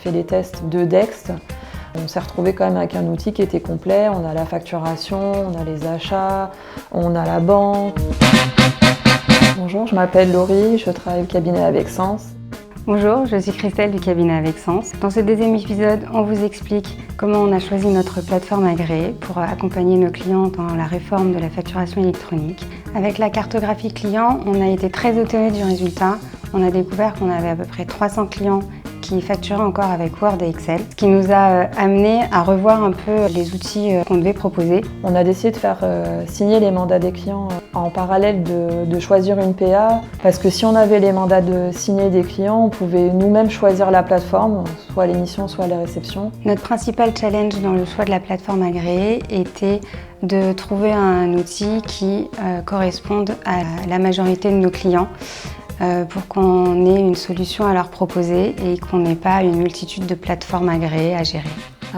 fait les tests de Dext. On s'est retrouvé quand même avec un outil qui était complet. On a la facturation, on a les achats, on a la banque. Bonjour, je m'appelle Laurie, je travaille au cabinet Avexence. Bonjour, je suis Christelle du cabinet Avexence. Dans ce deuxième épisode, on vous explique comment on a choisi notre plateforme agréée pour accompagner nos clients dans la réforme de la facturation électronique. Avec la cartographie client, on a été très étonnés du résultat. On a découvert qu'on avait à peu près 300 clients qui facturaient encore avec Word et Excel, ce qui nous a amené à revoir un peu les outils qu'on devait proposer. On a décidé de faire signer les mandats des clients en parallèle de choisir une PA, parce que si on avait les mandats de signer des clients, on pouvait nous-mêmes choisir la plateforme, soit l'émission, soit les réceptions. Notre principal challenge dans le choix de la plateforme agréée était de trouver un outil qui corresponde à la majorité de nos clients, pour qu'on ait une solution à leur proposer et qu'on n'ait pas une multitude de plateformes agréées à gérer.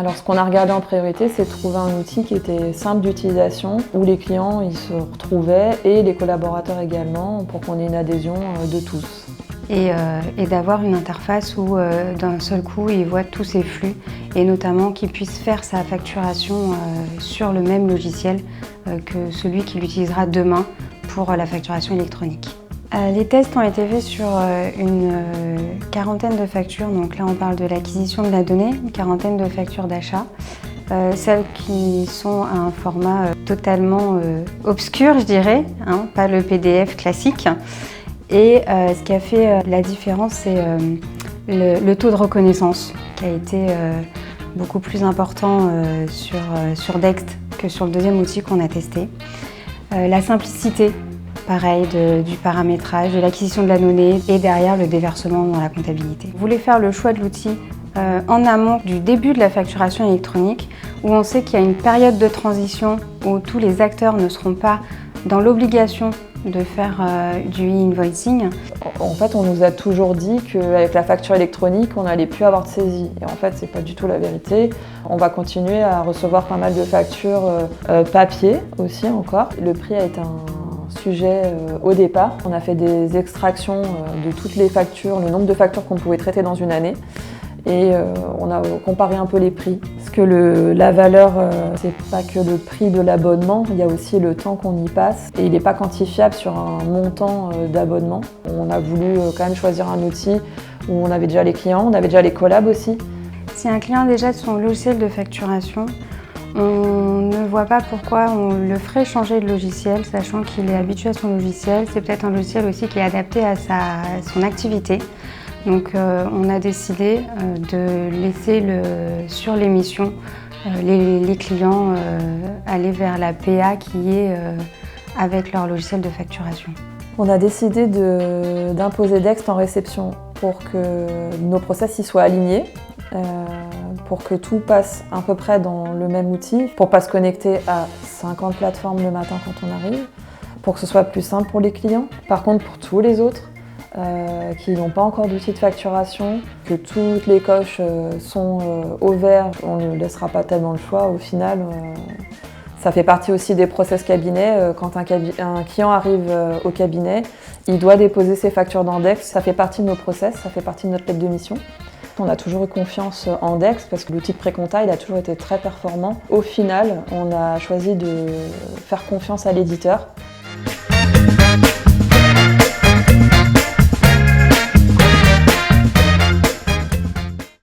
Alors ce qu'on a regardé en priorité, c'est de trouver un outil qui était simple d'utilisation, où les clients ils se retrouvaient et les collaborateurs également, pour qu'on ait une adhésion de tous. Et d'avoir une interface où d'un seul coup ils voient tous ces flux et notamment qu'ils puissent faire sa facturation sur le même logiciel que celui qu'il utilisera demain pour la facturation électronique. Les tests ont été faits sur une quarantaine de factures, donc là on parle de l'acquisition de la donnée, une quarantaine de factures d'achat, celles qui sont à un format totalement obscur je dirais, hein, pas le PDF classique. Et ce qui a fait la différence, c'est le taux de reconnaissance qui a été beaucoup plus important sur Dext que sur le deuxième outil qu'on a testé. La simplicité, pareil, du paramétrage, de l'acquisition de la donnée et derrière le déversement dans la comptabilité. Vous voulez faire le choix de l'outil en amont du début de la facturation électronique où on sait qu'il y a une période de transition où tous les acteurs ne seront pas dans l'obligation de faire du e-invoicing. En fait, on nous a toujours dit qu'avec la facture électronique, on n'allait plus avoir de saisie. Et en fait, c'est pas du tout la vérité. On va continuer à recevoir pas mal de factures papier aussi encore. Le prix a été un sujet au départ. On a fait des extractions de toutes les factures, le nombre de factures qu'on pouvait traiter dans une année. Et on a comparé un peu les prix. Parce que la valeur, c'est pas que le prix de l'abonnement, il y a aussi le temps qu'on y passe. Et il n'est pas quantifiable sur un montant d'abonnement. On a voulu quand même choisir un outil où on avait déjà les clients, on avait déjà les collabs aussi. Si un client a déjà son logiciel de facturation, on ne voit pas pourquoi on le ferait changer de logiciel, sachant qu'il est habitué à son logiciel. C'est peut-être un logiciel aussi qui est adapté à son activité. Donc on a décidé de laisser sur l'émission les clients aller vers la PA qui est avec leur logiciel de facturation. On a décidé d'imposer Dext en réception pour que nos process y soient alignés, pour que tout passe à peu près dans le même outil, pour ne pas se connecter à 50 plateformes le matin quand on arrive, pour que ce soit plus simple pour les clients. Par contre, pour tous les autres, qui n'ont pas encore d'outil de facturation, que toutes les coches sont au vert, on ne laissera pas tellement le choix au final. Ça fait partie aussi des process cabinet. Quand un client arrive au cabinet, il doit déposer ses factures dans Dext. Ça fait partie de nos process, ça fait partie de notre lettre de mission. On a toujours eu confiance en Dext parce que l'outil de pré-compta il a toujours été très performant. Au final, on a choisi de faire confiance à l'éditeur.